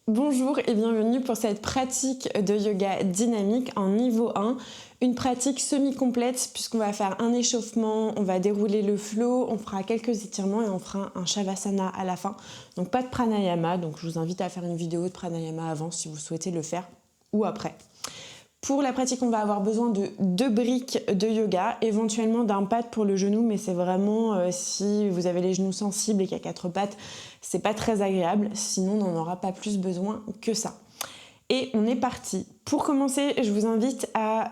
Bonjour et bienvenue pour cette pratique de yoga dynamique en niveau 1. Une pratique semi-complète puisqu'on va faire un échauffement, on va dérouler le flow, on fera quelques étirements et on fera un shavasana à la fin. Donc pas de pranayama, donc je vous invite à faire une vidéo de pranayama avant si vous souhaitez le faire ou après. Pour la pratique, on va avoir besoin de 2 briques de yoga, éventuellement d'un pad pour le genou, mais c'est vraiment si vous avez les genoux sensibles et qu'il y a 4 pattes, c'est pas très agréable, sinon on n'en aura pas plus besoin que ça. Et on est parti. Pour commencer, je vous invite à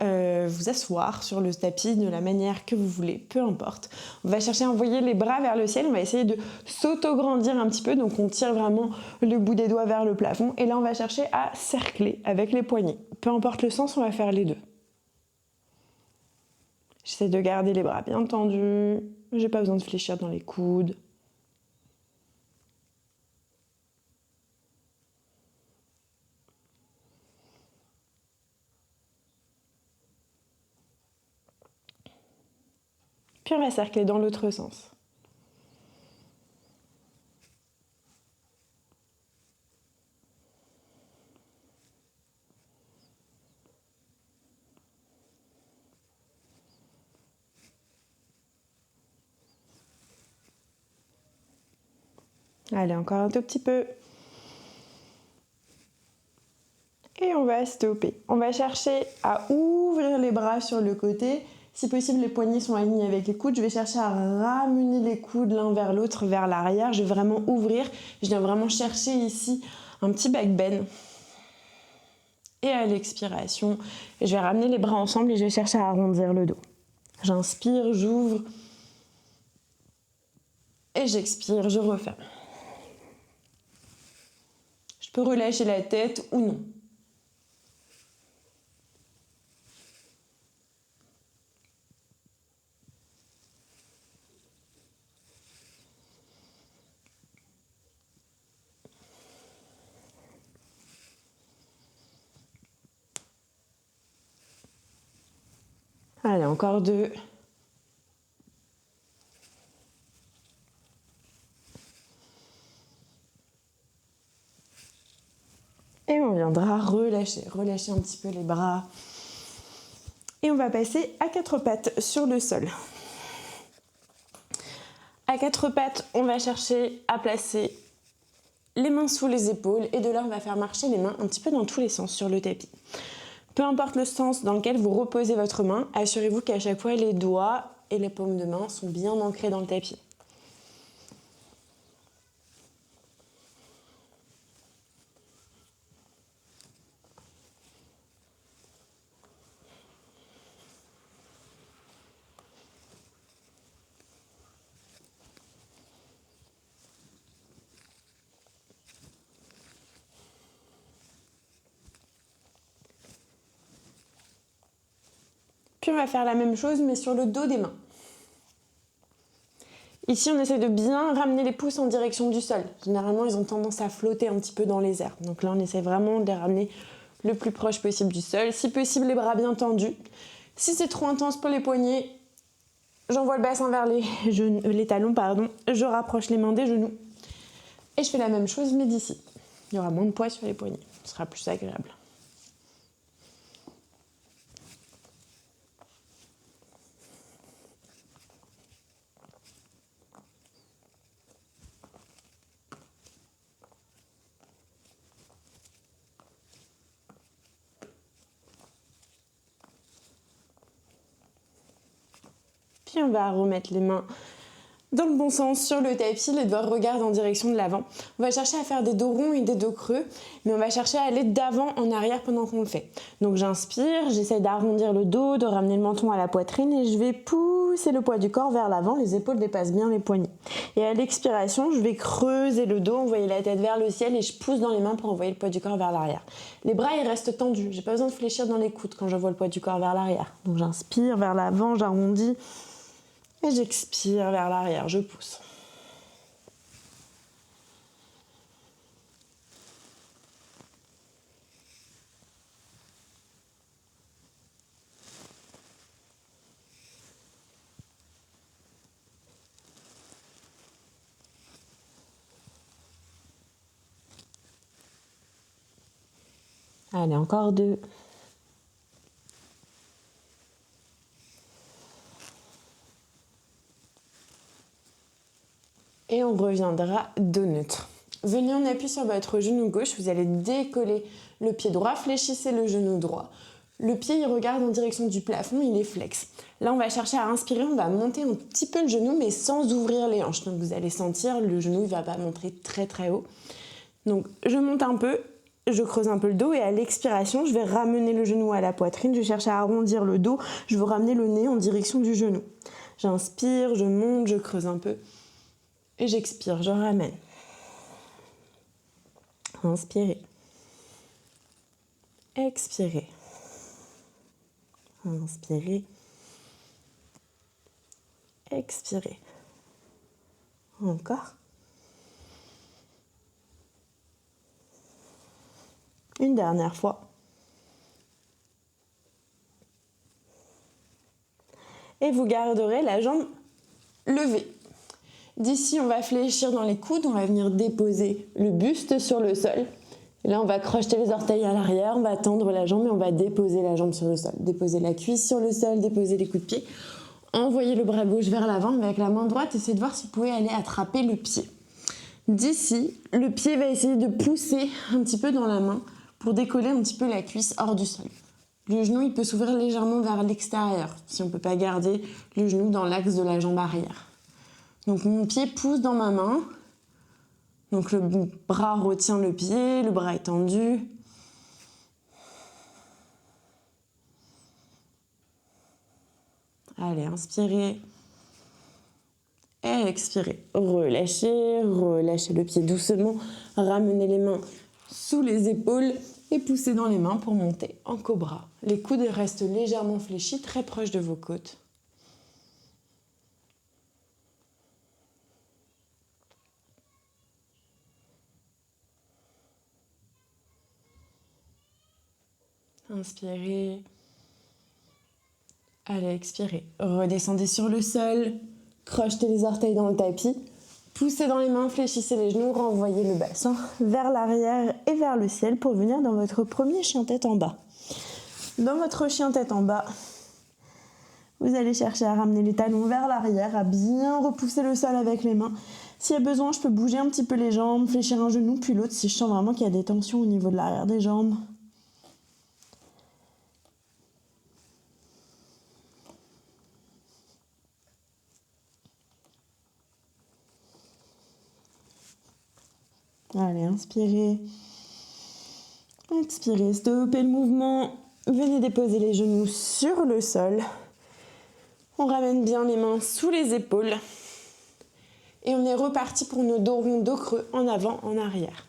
vous asseoir sur le tapis de la manière que vous voulez, peu importe. On va chercher à envoyer les bras vers le ciel, on va essayer de s'auto-grandir un petit peu, donc on tire vraiment le bout des doigts vers le plafond. Et là, on va chercher à cercler avec les poignets. Peu importe le sens, on va faire les deux. J'essaie de garder les bras bien tendus, j'ai pas besoin de fléchir dans les coudes. Puis on va cercler dans l'autre sens. Allez, encore un tout petit peu. Et on va stopper. On va chercher à ouvrir les bras sur le côté. Si possible, les poignets sont alignés avec les coudes. Je vais chercher à ramener les coudes l'un vers l'autre, vers l'arrière. Je vais vraiment ouvrir. Je viens vraiment chercher ici un petit back bend. Et à l'expiration, je vais ramener les bras ensemble et je vais chercher à arrondir le dos. J'inspire, j'ouvre. Et j'expire, je referme. Je peux relâcher la tête ou non. Allez, encore 2. Et on viendra relâcher un petit peu les bras. Et on va passer à 4 pattes sur le sol. À 4 pattes, on va chercher à placer les mains sous les épaules et de là, on va faire marcher les mains un petit peu dans tous les sens sur le tapis. Peu importe le sens dans lequel vous reposez votre main, assurez-vous qu'à chaque fois, les doigts et les paumes de main sont bien ancrés dans le tapis. Puis on va faire la même chose mais sur le dos des mains. Ici, on essaie de bien ramener les pouces en direction du sol. Généralement, ils ont tendance à flotter un petit peu dans les airs. Donc là, on essaie vraiment de les ramener le plus proche possible du sol. Si possible, les bras bien tendus. Si c'est trop intense pour les poignets, j'envoie le bassin vers les talons, je rapproche les mains des genoux. Et je fais la même chose, mais d'ici. Il y aura moins de poids sur les poignets. Ce sera plus agréable. Puis on va remettre les mains dans le bon sens sur le tapis, les doigts regardent en direction de l'avant. On va chercher à faire des dos ronds et des dos creux, mais on va chercher à aller d'avant en arrière pendant qu'on le fait. Donc j'inspire, j'essaie d'arrondir le dos, de ramener le menton à la poitrine et je vais pousser le poids du corps vers l'avant, les épaules dépassent bien les poignets. Et à l'expiration, je vais creuser le dos, envoyer la tête vers le ciel et je pousse dans les mains pour envoyer le poids du corps vers l'arrière. Les bras, ils restent tendus, j'ai pas besoin de fléchir dans les coudes quand j'envoie le poids du corps vers l'arrière. Donc j'inspire vers l'avant, j'arrondis. Et j'expire vers l'arrière, je pousse. Allez, encore 2. Et on reviendra dos neutre. Venez en appui sur votre genou gauche, vous allez décoller le pied droit, fléchissez le genou droit. Le pied, il regarde en direction du plafond, il est flex. Là, on va chercher à inspirer, on va monter un petit peu le genou, mais sans ouvrir les hanches. Donc, vous allez sentir, le genou, il ne va pas monter très très haut. Donc, je monte un peu, je creuse un peu le dos et à l'expiration, je vais ramener le genou à la poitrine. Je cherche à arrondir le dos, je veux ramener le nez en direction du genou. J'inspire, je monte, je creuse un peu et j'expire, je ramène. Inspirez. Expirez. Inspirez. Expirez. Encore. Une dernière fois. Et vous garderez la jambe levée. D'ici, on va fléchir dans les coudes, on va venir déposer le buste sur le sol. Et là, on va crocheter les orteils à l'arrière, on va tendre la jambe et on va déposer la jambe sur le sol. Déposer la cuisse sur le sol, déposer les coups de pied. Envoyez le bras gauche vers l'avant, mais avec la main droite, essayez de voir si vous pouvez aller attraper le pied. D'ici, le pied va essayer de pousser un petit peu dans la main pour décoller un petit peu la cuisse hors du sol. Le genou, il peut s'ouvrir légèrement vers l'extérieur, si on ne peut pas garder le genou dans l'axe de la jambe arrière. Donc mon pied pousse dans ma main. Donc le bras retient le pied, le bras est tendu. Allez, inspirez. Et expirez. Relâchez, relâchez le pied doucement. Ramenez les mains sous les épaules et poussez dans les mains pour monter en cobra. Les coudes restent légèrement fléchis, très proches de vos côtes. Inspirez. Allez, expirez. Redescendez sur le sol. Crochetez les orteils dans le tapis. Poussez dans les mains, fléchissez les genoux, renvoyez le bassin vers l'arrière et vers le ciel pour venir dans votre premier chien tête en bas. Dans votre chien tête en bas, vous allez chercher à ramener les talons vers l'arrière, à bien repousser le sol avec les mains. S'il y a besoin, je peux bouger un petit peu les jambes, fléchir un genou puis l'autre si je sens vraiment qu'il y a des tensions au niveau de l'arrière des jambes. Allez, inspirez. Expirez, stoppez le mouvement. Venez déposer les genoux sur le sol. On ramène bien les mains sous les épaules. Et on est reparti pour nos dos ronds, dos creux, en avant, en arrière.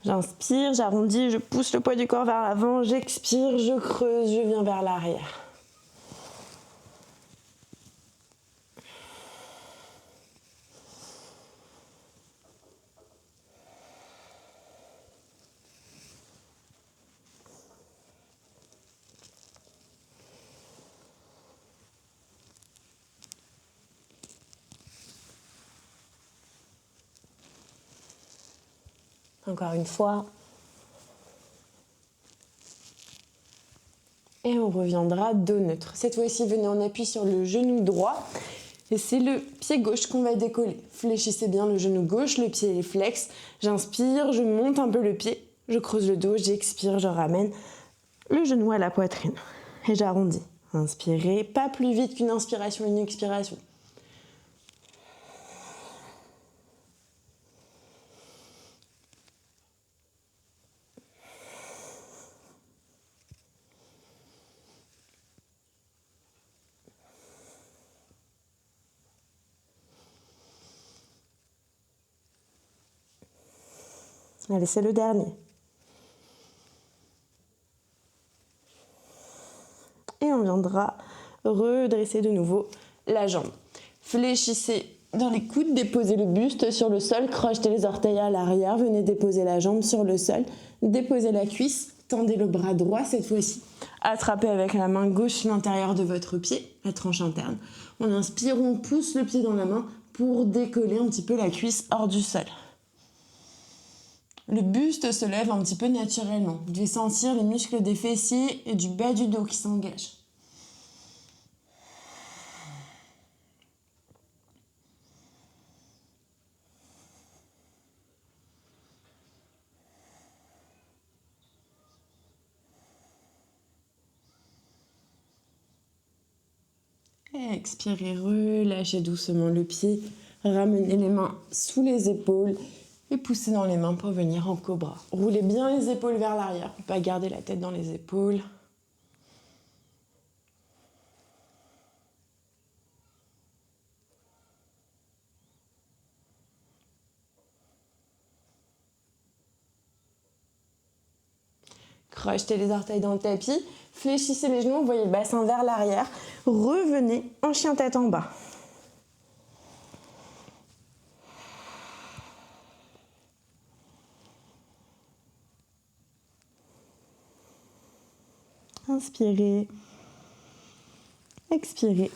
J'inspire, j'arrondis, je pousse le poids du corps vers l'avant. J'expire, je creuse, je viens vers l'arrière. Encore une fois. Et on reviendra dos neutre. Cette fois-ci, venez en appui sur le genou droit. Et c'est le pied gauche qu'on va décoller. Fléchissez bien le genou gauche, le pied est flex. J'inspire, je monte un peu le pied. Je creuse le dos, j'expire, je ramène le genou à la poitrine. Et j'arrondis. Inspirez, pas plus vite qu'une inspiration, une expiration. Allez, c'est le dernier. Et on viendra redresser de nouveau la jambe. Fléchissez dans les coudes, déposez le buste sur le sol, crochetez les orteils à l'arrière, venez déposer la jambe sur le sol, déposez la cuisse, tendez le bras droit cette fois-ci. Attrapez avec la main gauche l'intérieur de votre pied, la tranche interne. On inspire, on pousse le pied dans la main pour décoller un petit peu la cuisse hors du sol. Le buste se lève un petit peu naturellement. Vous devez sentir les muscles des fessiers et du bas du dos qui s'engagent. Et expirez, relâchez doucement le pied. Ramenez les mains sous les épaules et poussez dans les mains pour venir en cobra. Roulez bien les épaules vers l'arrière pour ne pas garder la tête dans les épaules. Crochetez les orteils dans le tapis, fléchissez les genoux, envoyez le bassin vers l'arrière. Revenez en chien tête en bas. Inspirez, expirez.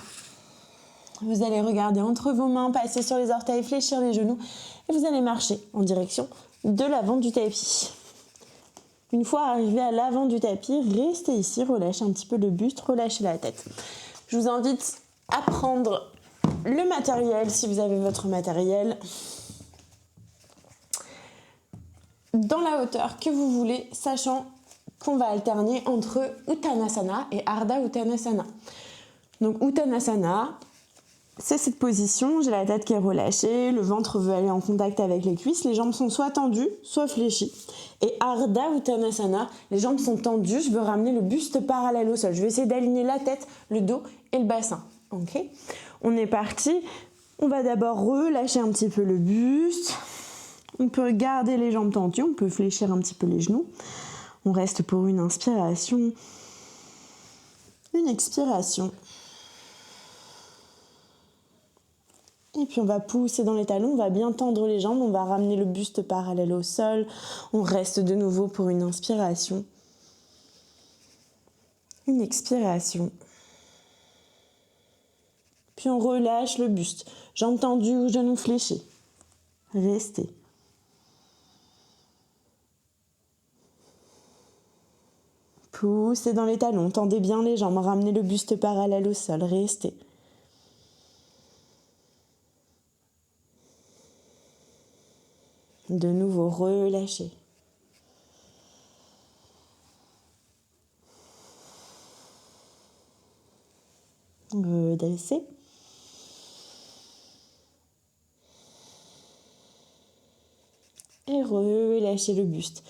Vous allez regarder entre vos mains, passer sur les orteils, fléchir les genoux et vous allez marcher en direction de l'avant du tapis. Une fois arrivé à l'avant du tapis, restez ici, relâchez un petit peu le buste, relâchez la tête. Je vous invite à prendre le matériel, si vous avez votre matériel, dans la hauteur que vous voulez, sachant qu'on va alterner entre Uttanasana et Ardha Uttanasana. Donc Uttanasana, c'est cette position, j'ai la tête qui est relâchée, le ventre veut aller en contact avec les cuisses, les jambes sont soit tendues, soit fléchies. Et Ardha Uttanasana, les jambes sont tendues, je veux ramener le buste parallèle au sol. Je vais essayer d'aligner la tête, le dos et le bassin. Ok ? On est parti. On va d'abord relâcher un petit peu le buste. On peut garder les jambes tendues, on peut fléchir un petit peu les genoux. On reste pour une inspiration, une expiration. Et puis on va pousser dans les talons, on va bien tendre les jambes, on va ramener le buste parallèle au sol. On reste de nouveau pour une inspiration, une expiration. Puis on relâche le buste, jambes tendues ou genoux fléchis. Restez. Poussez dans les talons, tendez bien les jambes, ramenez le buste parallèle au sol, restez. De nouveau, relâchez. Redressez. Et relâchez le buste.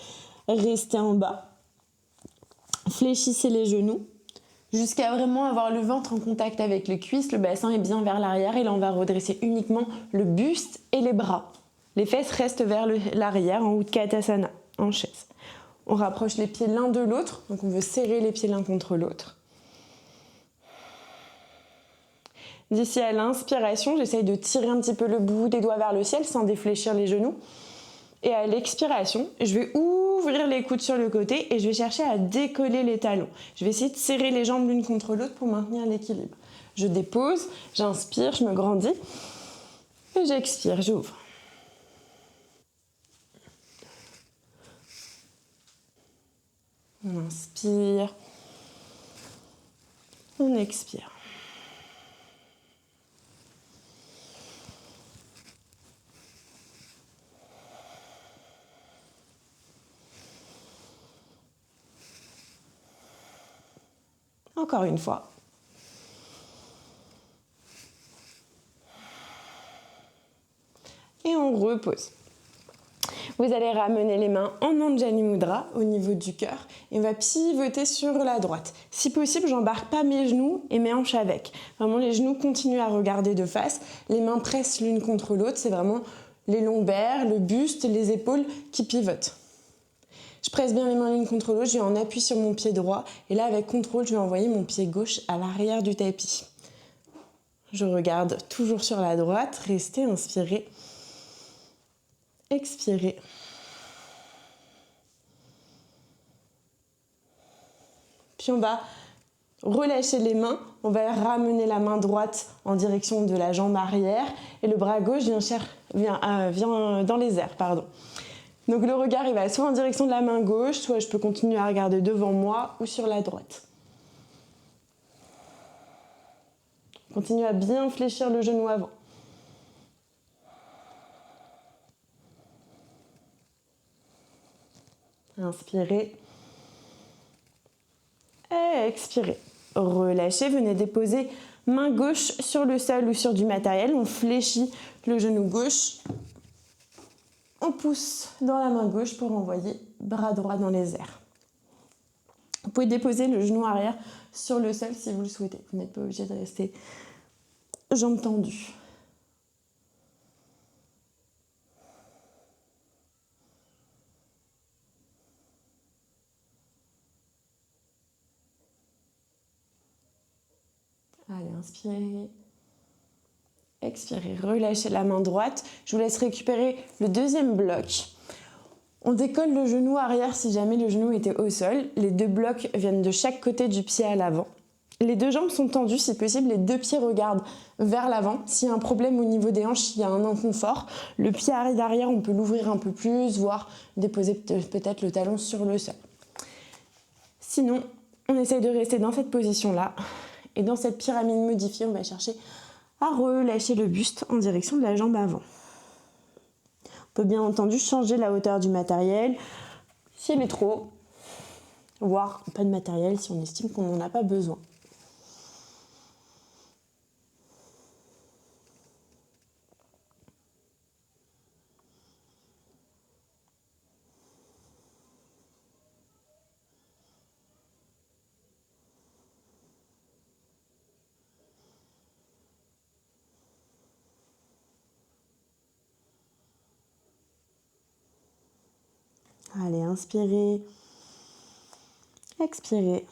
Restez en bas. Fléchissez les genoux jusqu'à vraiment avoir le ventre en contact avec les cuisses. Le bassin est bien vers l'arrière et là on va redresser uniquement le buste et les bras. Les fesses restent vers l'arrière en Utkatasana, en chaise. On rapproche les pieds l'un de l'autre, donc on veut serrer les pieds l'un contre l'autre. D'ici à l'inspiration, j'essaye de tirer un petit peu le bout des doigts vers le ciel sans défléchir les genoux. Et à l'expiration, je vais ouvrir les coudes sur le côté et je vais chercher à décoller les talons. Je vais essayer de serrer les jambes l'une contre l'autre pour maintenir l'équilibre. Je dépose, j'inspire, je me grandis et j'expire, j'ouvre. On inspire, on expire. Encore une fois. Et on repose. Vous allez ramener les mains en Anjali Mudra au niveau du cœur et on va pivoter sur la droite. Si possible, j'embarque pas mes genoux et mes hanches avec. Vraiment, les genoux continuent à regarder de face. Les mains pressent l'une contre l'autre. C'est vraiment les lombaires, le buste, les épaules qui pivotent. Je presse bien les mains l'une contre l'autre, je vais en appui sur mon pied droit et là avec contrôle, je vais envoyer mon pied gauche à l'arrière du tapis. Je regarde toujours sur la droite, restez, inspirez, expirez. Puis on va relâcher les mains, on va ramener la main droite en direction de la jambe arrière et le bras gauche vient dans les airs. Donc le regard, il va soit en direction de la main gauche, soit je peux continuer à regarder devant moi ou sur la droite. Continue à bien fléchir le genou avant. Inspirez. Expirez. Relâchez, venez déposer main gauche sur le sol ou sur du matériel. On fléchit le genou gauche. On pousse dans la main gauche pour envoyer bras droit dans les airs. Vous pouvez déposer le genou arrière sur le sol si vous le souhaitez. Vous n'êtes pas obligé de rester jambes tendues. Allez, inspirez. Expirez, relâchez la main droite. Je vous laisse récupérer le deuxième bloc. On décolle le genou arrière si jamais le genou était au sol. Les deux blocs viennent de chaque côté du pied à l'avant. Les deux jambes sont tendues, si possible, les deux pieds regardent vers l'avant. S'il y a un problème au niveau des hanches, s'il y a un inconfort, le pied arrière, on peut l'ouvrir un peu plus, voire déposer peut-être le talon sur le sol. Sinon, on essaye de rester dans cette position-là. Et dans cette pyramide modifiée, on va chercher à relâcher le buste en direction de la jambe avant. On peut bien entendu changer la hauteur du matériel s'il est trop haut, voire pas de matériel si on estime qu'on n'en a pas besoin. Allez, inspirez, expirez.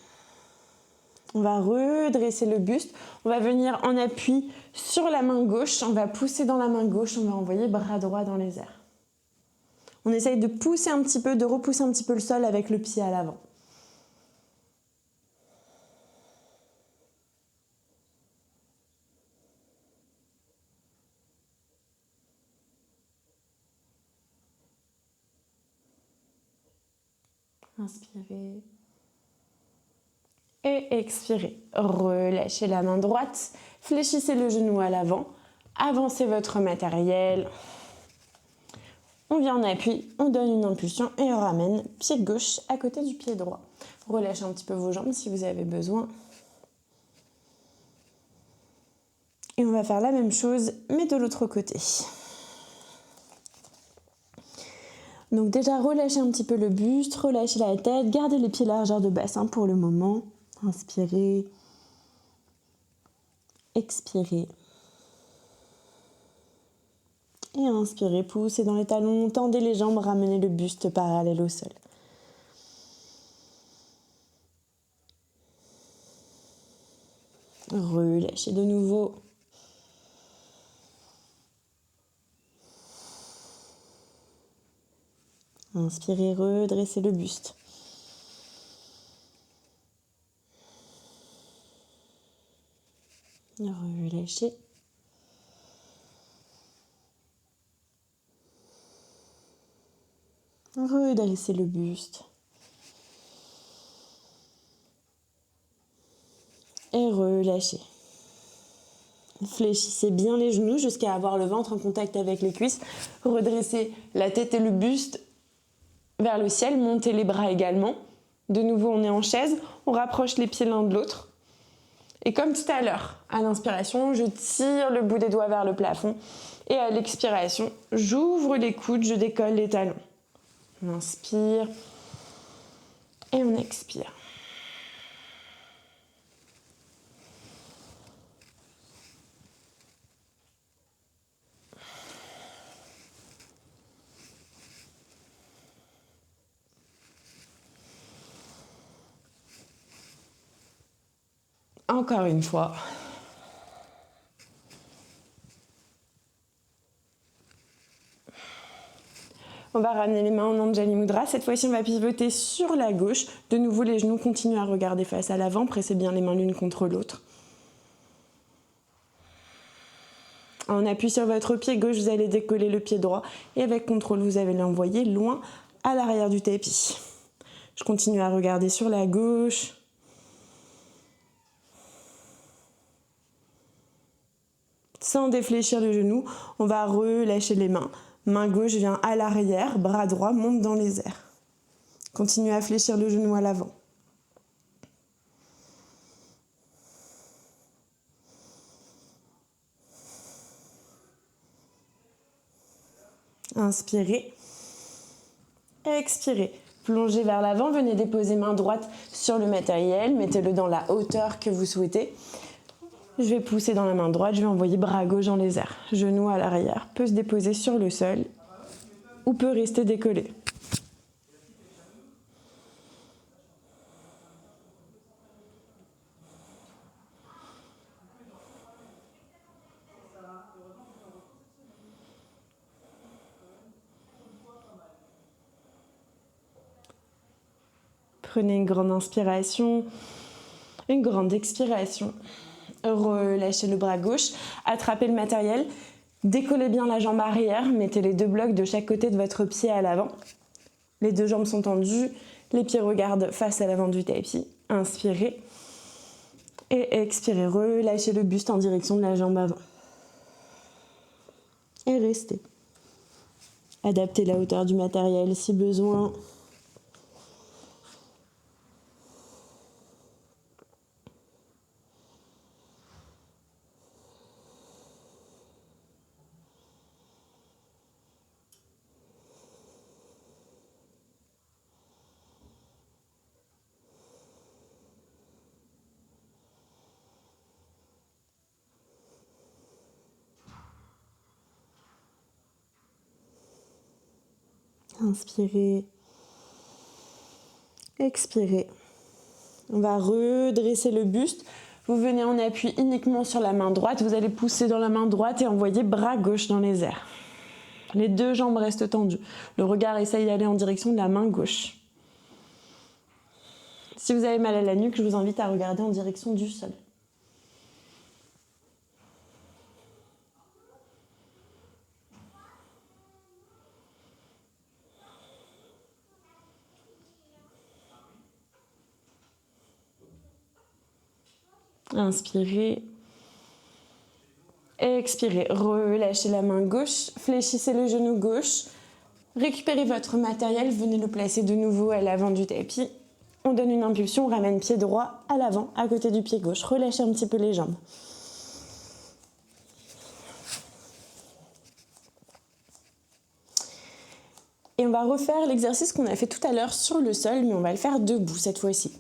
On va redresser le buste. On va venir en appui sur la main gauche. On va pousser dans la main gauche. On va envoyer bras droit dans les airs. On essaye de pousser un petit peu, de repousser un petit peu le sol avec le pied à l'avant. Inspirez. Et expirez. Relâchez la main droite. Fléchissez le genou à l'avant. Avancez votre matériel. On vient en appui, on donne une impulsion et on ramène pied gauche à côté du pied droit. Relâchez un petit peu vos jambes si vous avez besoin. Et on va faire la même chose, mais de l'autre côté. Donc déjà, relâchez un petit peu le buste, relâchez la tête, gardez les pieds largeur de bassin pour le moment. Inspirez, expirez. Et inspirez, poussez dans les talons, tendez les jambes, ramenez le buste parallèle au sol. Relâchez de nouveau. Inspirez, redressez le buste. Relâchez. Redressez le buste. Et relâchez. Fléchissez bien les genoux jusqu'à avoir le ventre en contact avec les cuisses. Redressez la tête et le buste vers le ciel. Montez les bras également. De nouveau, on est en chaise. On rapproche les pieds l'un de l'autre. Et comme tout à l'heure, à l'inspiration, je tire le bout des doigts vers le plafond. Et à l'expiration, j'ouvre les coudes, je décolle les talons. On inspire et on expire. Encore une fois. On va ramener les mains en Anjali Mudra. Cette fois-ci, on va pivoter sur la gauche. De nouveau, les genoux continuent à regarder face à l'avant. Pressez bien les mains l'une contre l'autre. En appui sur votre pied gauche, vous allez décoller le pied droit et avec contrôle, vous allez l'envoyer loin à l'arrière du tapis. Je continue à regarder sur la gauche. Sans défléchir le genou, on va relâcher les mains. Main gauche vient à l'arrière, bras droit monte dans les airs. Continuez à fléchir le genou à l'avant. Inspirez. Expirez. Plongez vers l'avant, venez déposer main droite sur le matériel, mettez-le dans la hauteur que vous souhaitez. Je vais pousser dans la main droite, je vais envoyer bras gauche dans les airs. Genou à l'arrière, peut se déposer sur le sol ou peut rester décollé. Prenez une grande inspiration, une grande expiration. Relâchez le bras gauche, attrapez le matériel, décollez bien la jambe arrière, mettez les deux blocs de chaque côté de votre pied à l'avant. Les deux jambes sont tendues, les pieds regardent face à l'avant du tapis. Inspirez et expirez, relâchez le buste en direction de la jambe avant. Et restez. Adaptez la hauteur du matériel si besoin. Inspirez, expirez. On va redresser le buste. Vous venez en appui uniquement sur la main droite. Vous allez pousser dans la main droite et envoyer bras gauche dans les airs. Les deux jambes restent tendues. Le regard essaye d'aller en direction de la main gauche. Si vous avez mal à la nuque, je vous invite à regarder en direction du sol. Inspirez. Expirez. Relâchez la main gauche. Fléchissez le genou gauche. Récupérez votre matériel. Venez le placer de nouveau à l'avant du tapis. On donne une impulsion. On ramène pied droit à l'avant, à côté du pied gauche. Relâchez un petit peu les jambes. Et on va refaire l'exercice qu'on a fait tout à l'heure sur le sol, mais on va le faire debout cette fois-ci.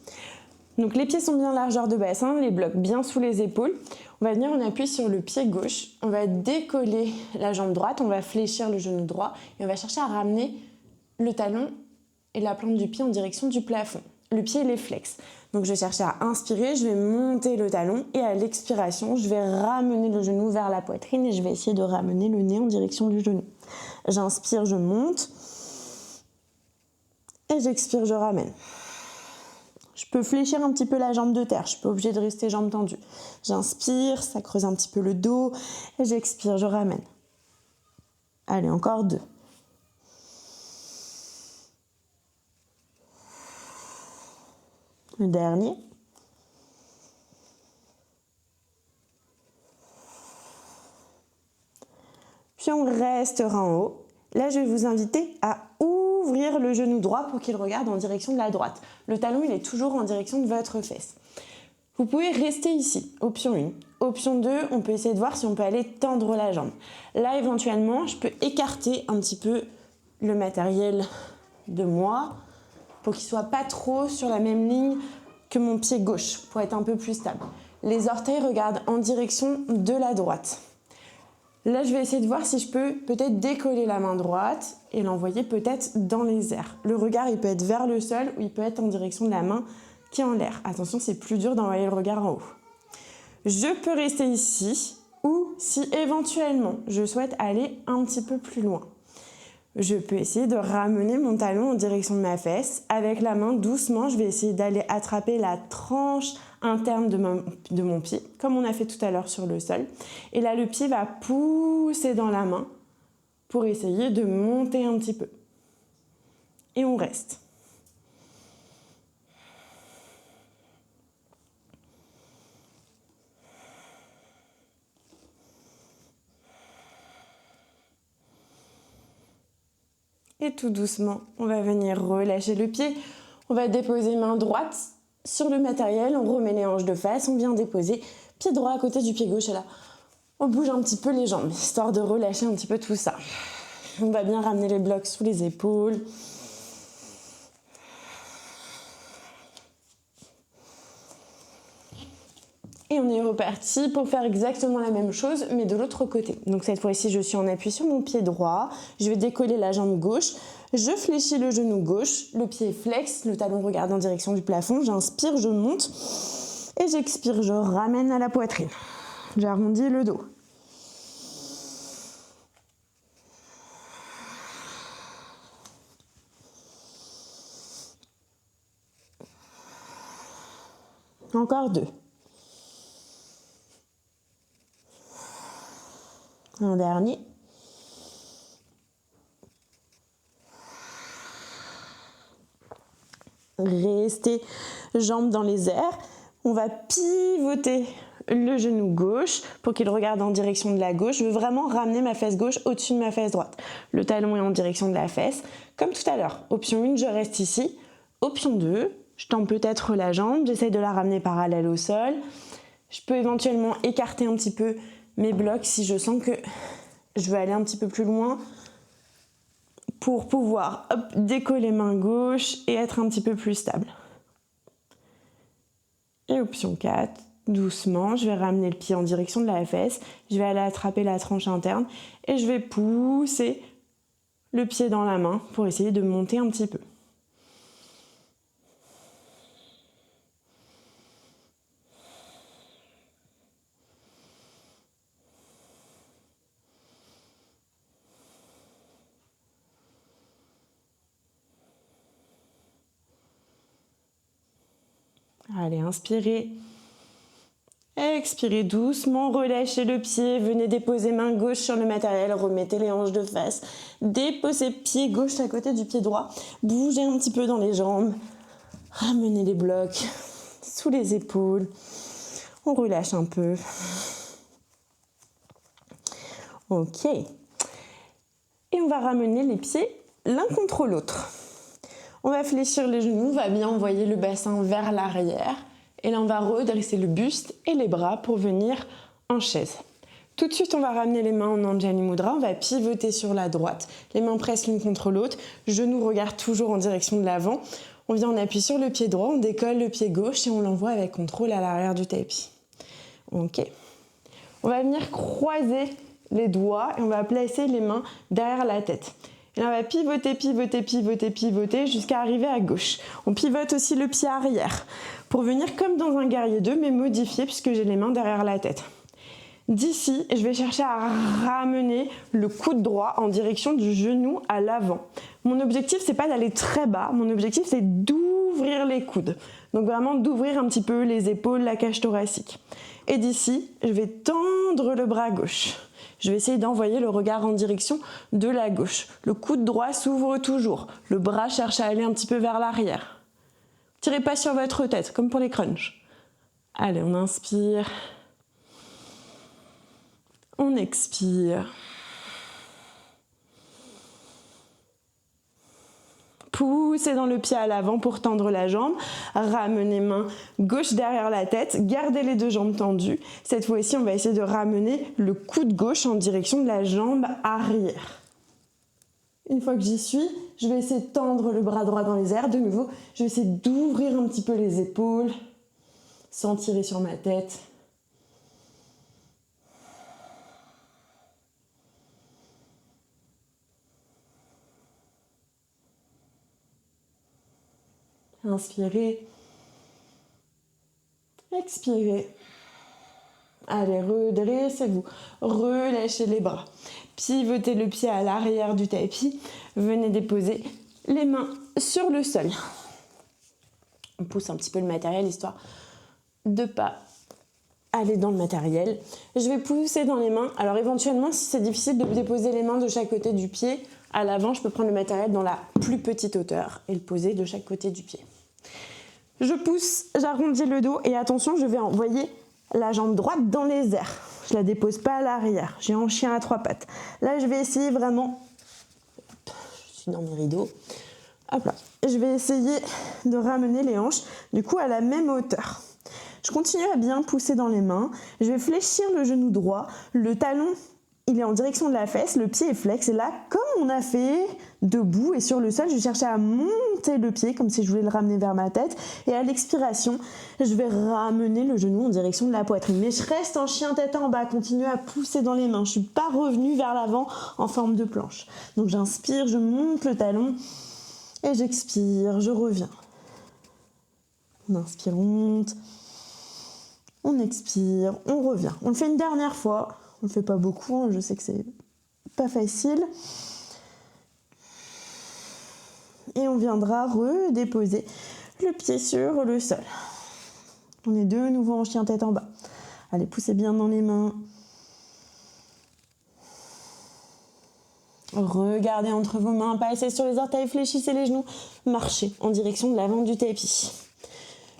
Donc les pieds sont bien largeur de bassin, les blocs bien sous les épaules. On va venir en appui sur le pied gauche. On va décoller la jambe droite, on va fléchir le genou droit et on va chercher à ramener le talon et la plante du pied en direction du plafond. Le pied il est flex. Donc je vais chercher à inspirer, je vais monter le talon et à l'expiration, je vais ramener le genou vers la poitrine et je vais essayer de ramener le nez en direction du genou. J'inspire, je monte et j'expire, je ramène. Je peux fléchir un petit peu la jambe de terre, je suis pas obligée de rester jambes tendues. J'inspire, ça creuse un petit peu le dos, et j'expire, je ramène. Allez, encore 2. Le dernier. Puis on restera en haut. Là, je vais vous inviter à ouvrir le genou droit pour qu'il regarde en direction de la droite. Le talon, il est toujours en direction de votre fesse. Vous pouvez rester ici, option 1. Option 2, on peut essayer de voir si on peut aller tendre la jambe. Là, éventuellement, je peux écarter un petit peu le matériel de moi pour qu'il ne soit pas trop sur la même ligne que mon pied gauche, pour être un peu plus stable. Les orteils regardent en direction de la droite. Là, je vais essayer de voir si je peux peut-être décoller la main droite et l'envoyer peut-être dans les airs. Le regard, il peut être vers le sol ou il peut être en direction de la main qui est en l'air. Attention, c'est plus dur d'envoyer le regard en haut. Je peux rester ici ou si éventuellement je souhaite aller un petit peu plus loin. Je peux essayer de ramener mon talon en direction de ma fesse. Avec la main, doucement, je vais essayer d'aller attraper la tranche interne de mon pied, comme on a fait tout à l'heure sur le sol. Et là, le pied va pousser dans la main pour essayer de monter un petit peu. Et on reste. Et tout doucement, on va venir relâcher le pied. On va déposer main droite sur le matériel. On remet les hanches de face. On vient déposer pied droit à côté du pied gauche. Et là, on bouge un petit peu les jambes, histoire de relâcher un petit peu tout ça. On va bien ramener les blocs sous les épaules. Et on est reparti pour faire exactement la même chose, mais de l'autre côté. Donc cette fois-ci, je suis en appui sur mon pied droit. Je vais décoller la jambe gauche. Je fléchis le genou gauche. Le pied flex, le talon regarde en direction du plafond. J'inspire, je monte. Et j'expire, je ramène à la poitrine. J'arrondis le dos. Encore 2. Un dernier. Restez jambes dans les airs. On va pivoter le genou gauche pour qu'il regarde en direction de la gauche. Je veux vraiment ramener ma fesse gauche au-dessus de ma fesse droite. Le talon est en direction de la fesse. Comme tout à l'heure. Option 1, je reste ici. Option 2, je tends peut-être la jambe. J'essaie de la ramener parallèle au sol. Je peux éventuellement écarter un petit peu mes blocs si je sens que je veux aller un petit peu plus loin pour pouvoir décoller main gauche et être un petit peu plus stable. Et option 4, doucement, je vais ramener le pied en direction de la fesse, je vais aller attraper la tranche interne et je vais pousser le pied dans la main pour essayer de monter un petit peu. Allez, inspirez. Expirez doucement, relâchez le pied, venez déposer main gauche sur le matériel, remettez les hanches de face, déposez pied gauche à côté du pied droit, bougez un petit peu dans les jambes, ramenez les blocs sous les épaules, on relâche un peu. Ok. Et on va ramener les pieds l'un contre l'autre. On va fléchir les genoux, on va bien envoyer le bassin vers l'arrière. Et là, on va redresser le buste et les bras pour venir en chaise. Tout de suite, on va ramener les mains en Anjali Mudra. On va pivoter sur la droite. Les mains pressent l'une contre l'autre. Genoux regardent toujours en direction de l'avant. On vient en appui sur le pied droit. On décolle le pied gauche et on l'envoie avec contrôle à l'arrière du tapis. Ok. On va venir croiser les doigts et on va placer les mains derrière la tête. Et là, on va pivoter, pivoter, pivoter, pivoter jusqu'à arriver à gauche. On pivote aussi le pied arrière pour venir comme dans un guerrier 2, mais modifié puisque j'ai les mains derrière la tête. D'ici, je vais chercher à ramener le coude droit en direction du genou à l'avant. Mon objectif, c'est pas d'aller très bas. Mon objectif, c'est d'ouvrir les coudes. Donc vraiment d'ouvrir un petit peu les épaules, la cage thoracique. Et d'ici, je vais tendre le bras gauche. Je vais essayer d'envoyer le regard en direction de la gauche. Le coude droit s'ouvre toujours. Le bras cherche à aller un petit peu vers l'arrière. Tirez pas sur votre tête, comme pour les crunchs. Allez, on inspire. On expire. Poussez dans le pied à l'avant pour tendre la jambe. Ramenez main gauche derrière la tête. Gardez les deux jambes tendues. Cette fois-ci, on va essayer de ramener le coude gauche en direction de la jambe arrière. Une fois que j'y suis, je vais essayer de tendre le bras droit dans les airs. De nouveau, je vais essayer d'ouvrir un petit peu les épaules sans tirer sur ma tête. Inspirez. Expirez. Allez, redressez-vous. Relâchez les bras. pivotez le pied à l'arrière du tapis, venez déposer les mains sur le sol. On pousse un petit peu le matériel histoire de pas aller dans le matériel. Je vais pousser dans les mains. Alors éventuellement, si c'est difficile de déposer les mains de chaque côté du pied, à l'avant, je peux prendre le matériel dans la plus petite hauteur et le poser de chaque côté du pied. Je pousse, j'arrondis le dos et attention, je vais envoyer la jambe droite dans les airs. Je la dépose pas à l'arrière. J'ai un chien à 3 pattes. Là, je vais essayer vraiment... Je suis dans mes rideaux. Hop là. Je vais essayer de ramener les hanches, du coup, à la même hauteur. Je continue à bien pousser dans les mains. Je vais fléchir le genou droit. Le talon, il est en direction de la fesse. Le pied est flex. Et là, comme on a fait debout et sur le sol, je vais chercher à monter le pied comme si je voulais le ramener vers ma tête. Et à l'expiration, je vais ramener le genou en direction de la poitrine. Mais je reste en chien tête en bas. Continue à pousser dans les mains. Je ne suis pas revenue vers l'avant en forme de planche. Donc j'inspire, je monte le talon. Et j'expire, je reviens. On inspire, on monte. On expire, on revient. On le fait une dernière fois. On ne le fait pas beaucoup, hein, je sais que c'est pas facile. Et on viendra redéposer le pied sur le sol. On est de nouveau en chien tête en bas. Allez, poussez bien dans les mains. Regardez entre vos mains, passez sur les orteils, fléchissez les genoux, marchez en direction de l'avant du tapis.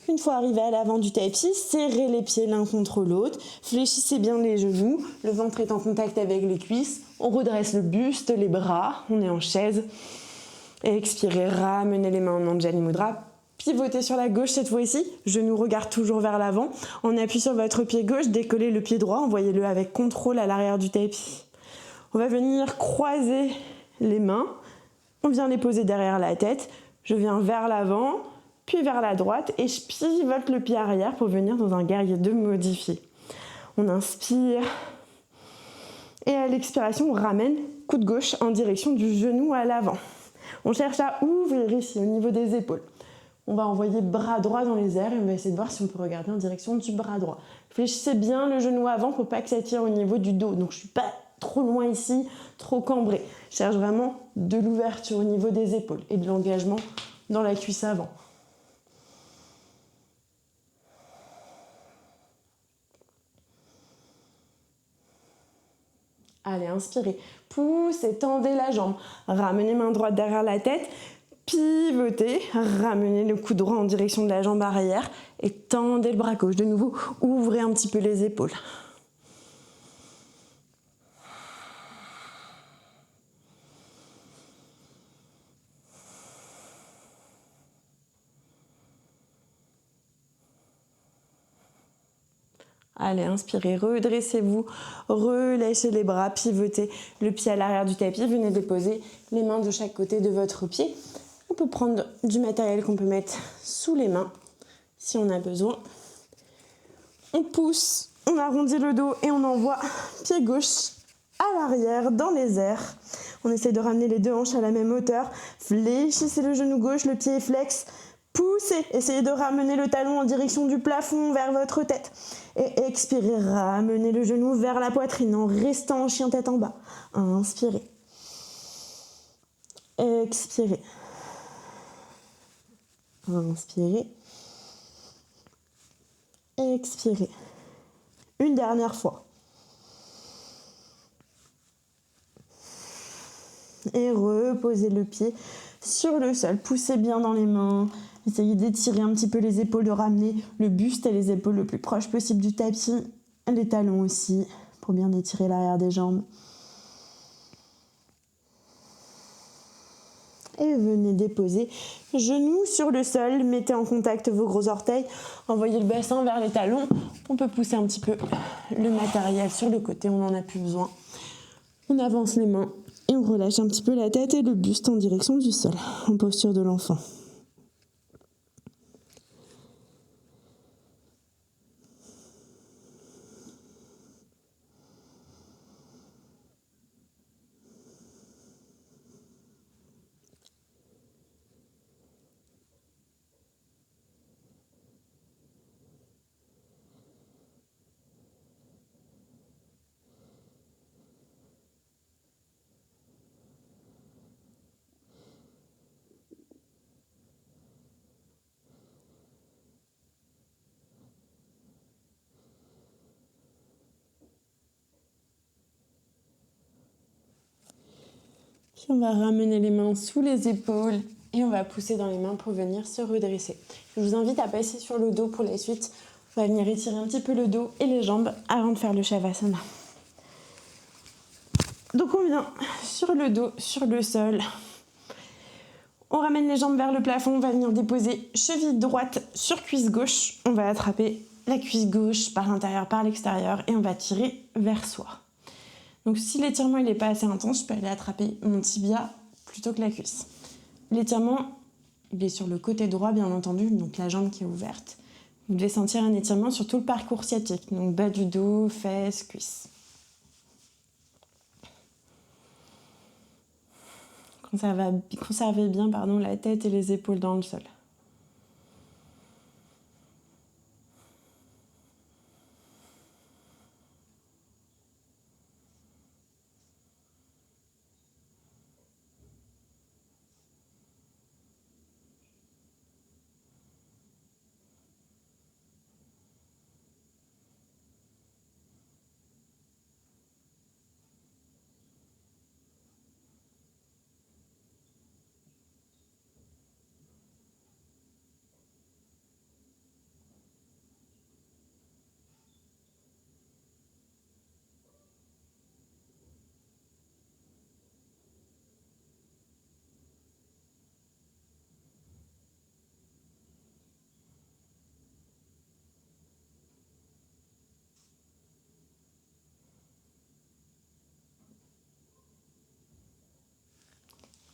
Une fois arrivé à l'avant du tapis, serrez les pieds l'un contre l'autre, fléchissez bien les genoux, le ventre est en contact avec les cuisses, on redresse le buste, les bras, on est en chaise. Et expirez, ramenez les mains en Anjali Mudra, pivotez sur la gauche cette fois-ci, genou regarde toujours vers l'avant, on appuie sur votre pied gauche, décollez le pied droit, envoyez-le avec contrôle à l'arrière du tapis. On va venir croiser les mains, on vient les poser derrière la tête, je viens vers l'avant, puis vers la droite et je pivote le pied arrière pour venir dans un guerrier 2 modifié. On inspire et à l'expiration, on ramène coup de gauche en direction du genou à l'avant. On cherche à ouvrir ici au niveau des épaules. On va envoyer bras droit dans les airs et on va essayer de voir si on peut regarder en direction du bras droit. Fléchissez bien le genou avant pour pas que ça tire au niveau du dos. Donc je suis pas trop loin ici, trop cambré. Je cherche vraiment de l'ouverture au niveau des épaules et de l'engagement dans la cuisse avant. Allez, inspirez. Poussez, tendez la jambe. Ramenez main droite derrière la tête. Pivotez. Ramenez le coude droit en direction de la jambe arrière. Et tendez le bras gauche. De nouveau, ouvrez un petit peu les épaules. Allez, inspirez, redressez-vous, relâchez les bras, pivotez le pied à l'arrière du tapis. Venez déposer les mains de chaque côté de votre pied. On peut prendre du matériel qu'on peut mettre sous les mains si on a besoin. On pousse, on arrondit le dos et on envoie pied gauche à l'arrière dans les airs. On essaie de ramener les deux hanches à la même hauteur. Fléchissez le genou gauche, le pied est flex. Poussez, essayez de ramener le talon en direction du plafond vers votre tête. Et expirez, ramenez le genou vers la poitrine en restant en chien tête en bas. Inspirez. Expirez. Inspirez. Expirez. Une dernière fois. Et reposez le pied sur le sol. Poussez bien dans les mains. Essayez d'étirer un petit peu les épaules, de ramener le buste et les épaules le plus proche possible du tapis. Les talons aussi, pour bien étirer l'arrière des jambes. Et venez déposer genoux sur le sol. Mettez en contact vos gros orteils. Envoyez le bassin vers les talons. On peut pousser un petit peu le matériel sur le côté, on n'en a plus besoin. On avance les mains et on relâche un petit peu la tête et le buste en direction du sol, en posture de l'enfant. Puis on va ramener les mains sous les épaules et on va pousser dans les mains pour venir se redresser. Je vous invite à passer sur le dos pour la suite. On va venir étirer un petit peu le dos et les jambes avant de faire le Shavasana. Donc on vient sur le dos, sur le sol. On ramène les jambes vers le plafond, on va venir déposer cheville droite sur cuisse gauche. On va attraper la cuisse gauche par l'intérieur, par l'extérieur et on va tirer vers soi. Donc si l'étirement n'est pas assez intense, je peux aller attraper mon tibia plutôt que la cuisse. L'étirement, il est sur le côté droit bien entendu, donc la jambe qui est ouverte. Vous devez sentir un étirement sur tout le parcours sciatique, donc bas du dos, fesses, cuisses. Conservez bien la tête et les épaules dans le sol.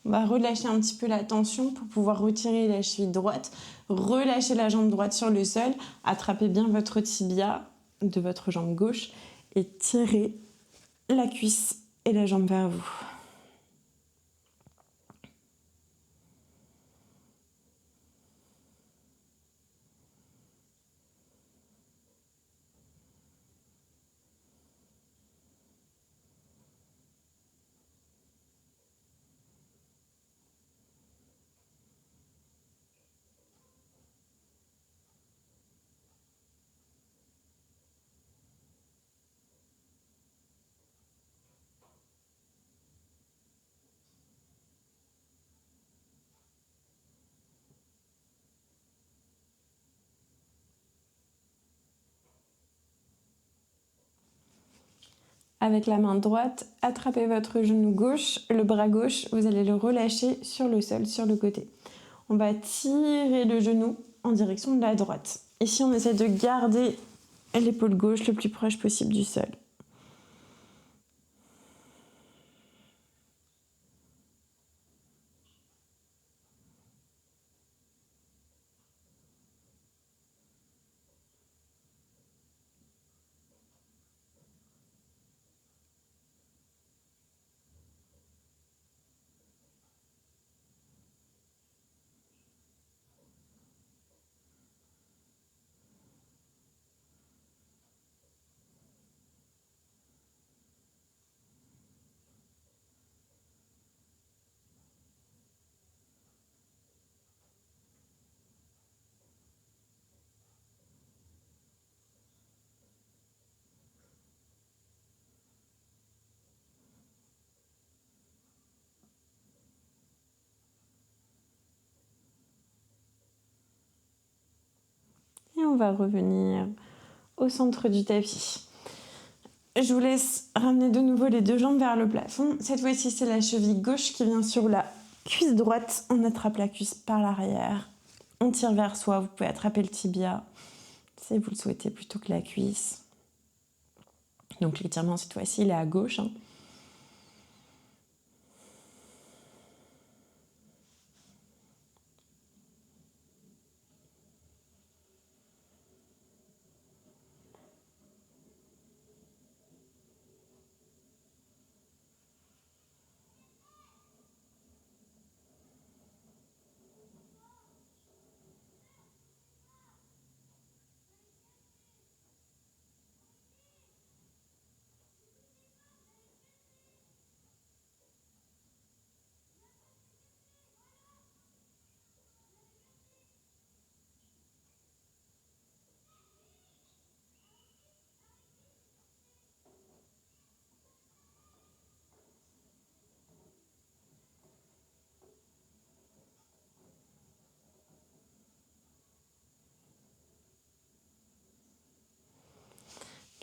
On va relâcher un petit peu la tension pour pouvoir retirer la cheville droite, relâcher la jambe droite sur le sol, attrapez bien votre tibia de votre jambe gauche et tirez la cuisse et la jambe vers vous. Avec la main droite, attrapez votre genou gauche, le bras gauche, vous allez le relâcher sur le sol, sur le côté. On va tirer le genou en direction de la droite. Ici, on essaie de garder l'épaule gauche le plus proche possible du sol. Et on va revenir au centre du tapis. Je vous laisse ramener de nouveau les deux jambes vers le plafond. Cette fois-ci, c'est la cheville gauche qui vient sur la cuisse droite. On attrape la cuisse par l'arrière. On tire vers soi. Vous pouvez attraper le tibia si vous le souhaitez plutôt que la cuisse. Donc l'étirement, cette fois-ci, il est à gauche.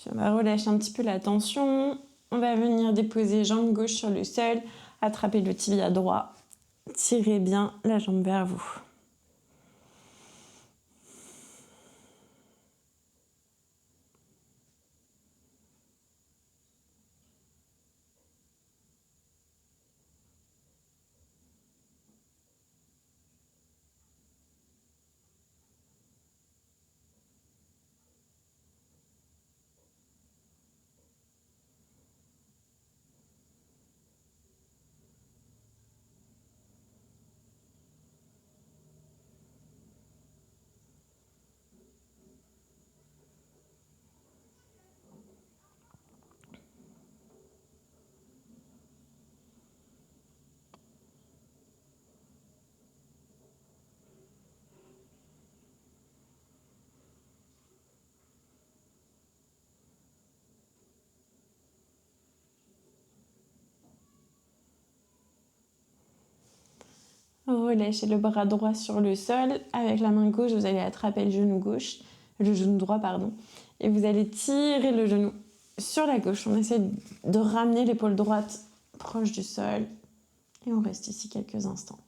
Puis on va relâcher un petit peu la tension. On va venir déposer jambe gauche sur le sol, attraper le tibia droit. Tirez bien la jambe vers vous. Relâchez le bras droit sur le sol. Avec la main gauche, vous allez attraper le genou droit, pardon. Et vous allez tirer le genou sur la gauche. On essaie de ramener l'épaule droite proche du sol. Et on reste ici quelques instants.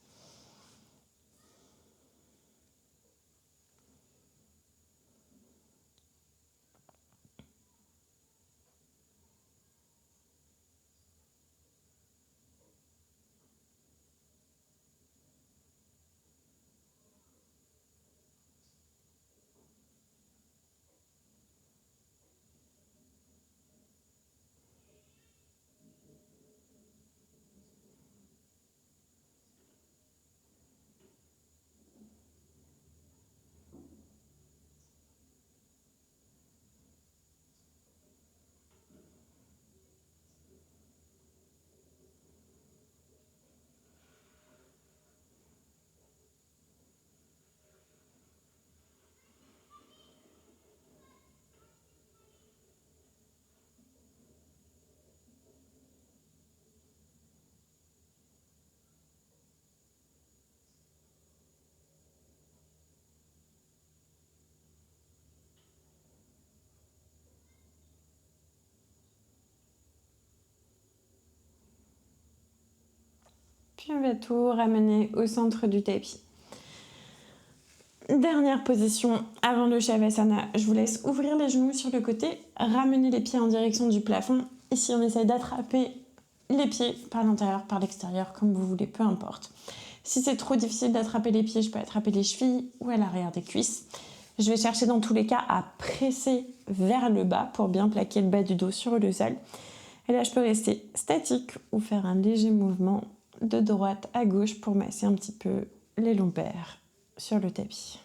Puis on va tout ramener au centre du tapis. Dernière position avant le Shavasana. Je vous laisse ouvrir les genoux sur le côté, ramener les pieds en direction du plafond. Ici, on essaye d'attraper les pieds par l'intérieur, par l'extérieur, comme vous voulez, peu importe. Si c'est trop difficile d'attraper les pieds, je peux attraper les chevilles ou à l'arrière des cuisses. Je vais chercher dans tous les cas à presser vers le bas pour bien plaquer le bas du dos sur le sol. Et là, je peux rester statique ou faire un léger mouvement de droite à gauche pour masser un petit peu les lombaires sur le tapis.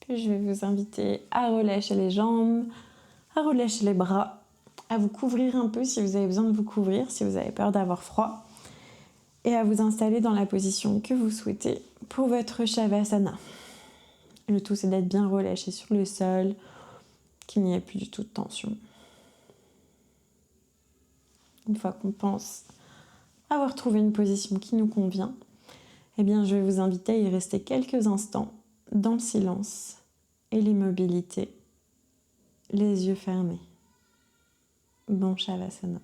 Puis je vais vous inviter à relâcher les jambes, à relâcher les bras, à vous couvrir un peu si vous avez besoin de vous couvrir, si vous avez peur d'avoir froid, et à vous installer dans la position que vous souhaitez pour votre Shavasana. Le tout, c'est d'être bien relâché sur le sol, qu'il n'y ait plus du tout de tension. Une fois qu'on pense avoir trouvé une position qui nous convient, eh bien, je vais vous inviter à y rester quelques instants dans le silence et l'immobilité, les yeux fermés. Bon Shavasana.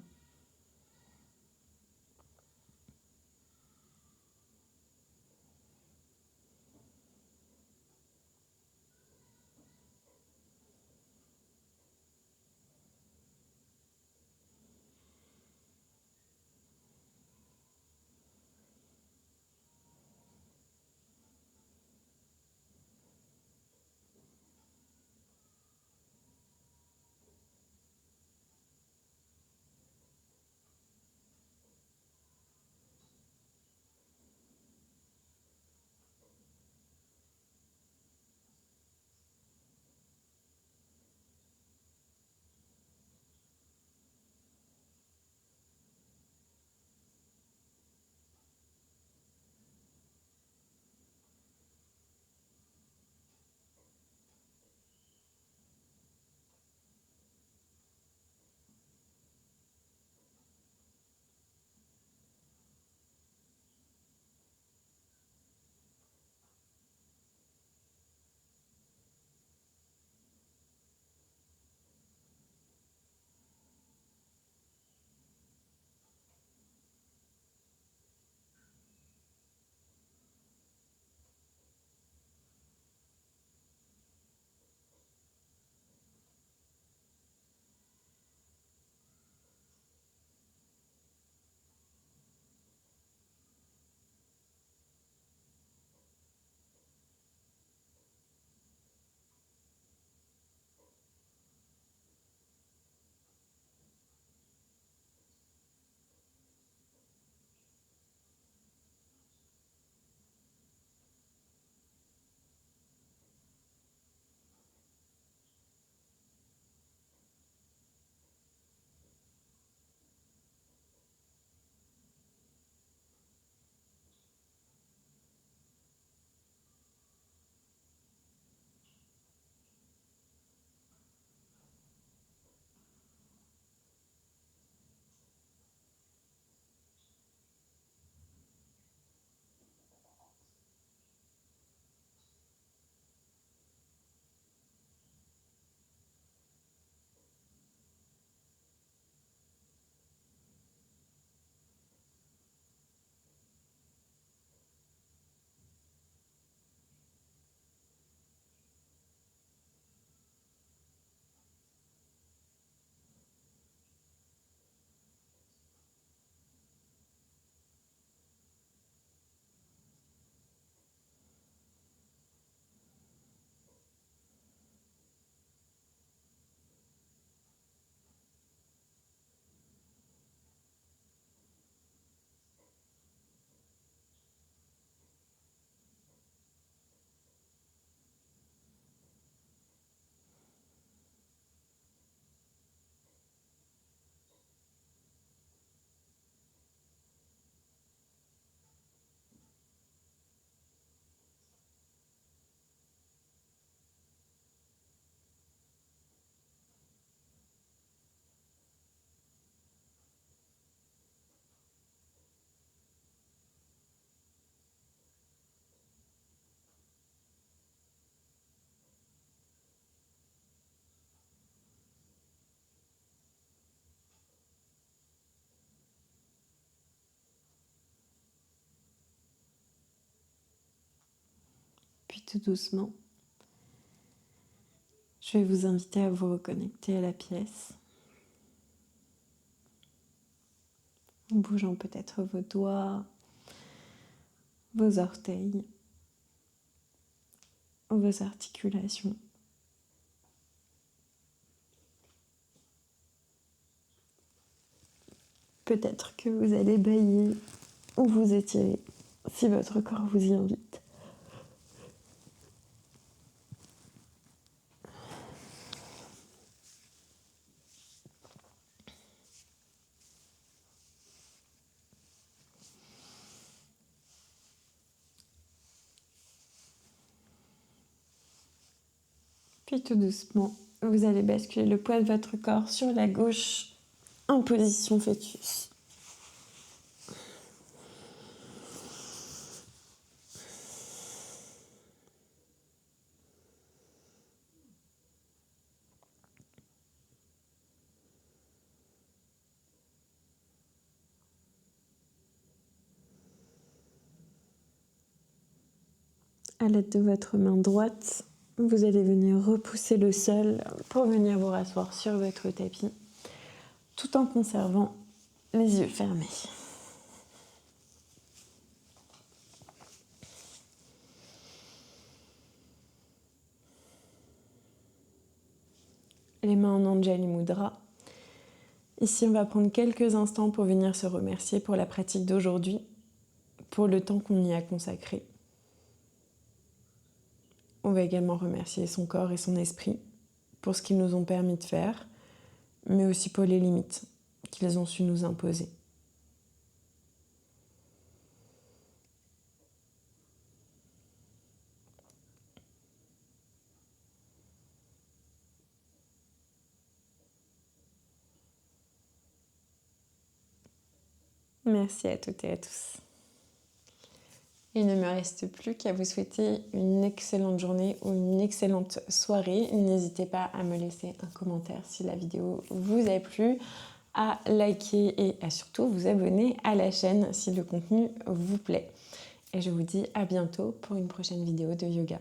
Puis tout doucement, je vais vous inviter à vous reconnecter à la pièce. En bougeant peut-être vos doigts, vos orteils, vos articulations. Peut-être que vous allez bâiller ou vous étirer si votre corps vous y invite. Puis tout doucement, vous allez basculer le poids de votre corps sur la gauche en position fœtus. À l'aide de votre main droite, vous allez venir repousser le sol pour venir vous rasseoir sur votre tapis, tout en conservant les yeux fermés. Les mains en Anjali Mudra. Ici, on va prendre quelques instants pour venir se remercier pour la pratique d'aujourd'hui, pour le temps qu'on y a consacré. On va également remercier son corps et son esprit pour ce qu'ils nous ont permis de faire, mais aussi pour les limites qu'ils ont su nous imposer. Merci à toutes et à tous. Il ne me reste plus qu'à vous souhaiter une excellente journée ou une excellente soirée. N'hésitez pas à me laisser un commentaire si la vidéo vous a plu, à liker et à surtout vous abonner à la chaîne si le contenu vous plaît. Et je vous dis à bientôt pour une prochaine vidéo de yoga.